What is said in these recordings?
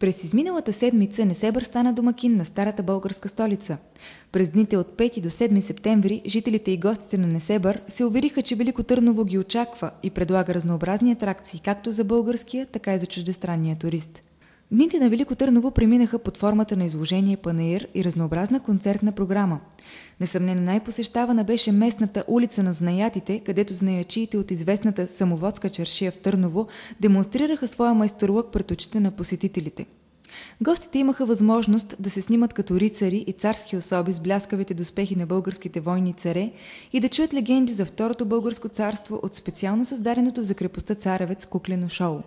През изминалата седмица Несебър стана домакин на старата българска столица. През дните от 5 до 7 септември жителите и гостите на Несебър се увериха, че Велико Търново ги очаква и предлага разнообразни атракции както за българския, така и за чуждестранния турист. Дните на Велико Търново преминаха под формата на изложение панаир и разнообразна концертна програма. Несъмнено най-посещавана беше местната улица на знаятите, където знаячиите от известната самоводска чаршия в Търново демонстрираха своя майсторлък пред очите на посетителите. Гостите имаха възможност да се снимат като рицари и царски особи с бляскавите доспехи на българските войни царе и да чуят легенди за Второто българско царство от специално създаденото за крепостта Царевец куклено шоу.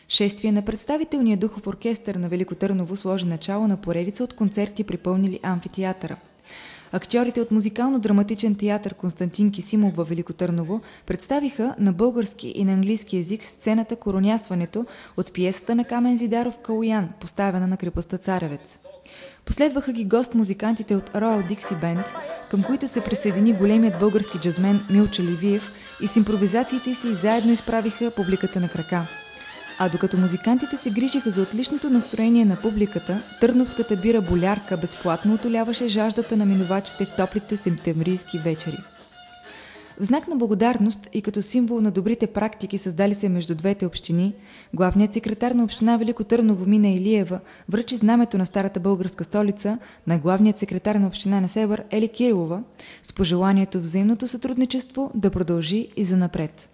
Шествие на представителния духов оркестър на Велико Търново сложи начало на поредица от концерти, припълнили амфитеатъра. Актьорите от музикално-драматичен театър Константин Кисимов във Велико Търново представиха на български и на английски език сцената "Коронясването" от пиесата на Камен Зидаров "Калоян", поставена на крепостта Царевец. Последваха ги гост-музикантите от Royal Dixie Band, към които се присъедини големият български джазмен Милчо Ливиев и с импровизациите си заедно изправиха публиката на крака. А докато музикантите се грижиха за отличното настроение на публиката, търновската бира "Болярка" безплатно утоляваше жаждата на минувачите в топлите септемврийски вечери. В знак на благодарност и като символ на добрите практики, създали се между двете общини, главният секретар на община Велико Търново Мина Илиева връчи знамето на старата българска столица на главният секретар на община Несебър Ели Кирилова с пожеланието взаимното сътрудничество да продължи и занапред.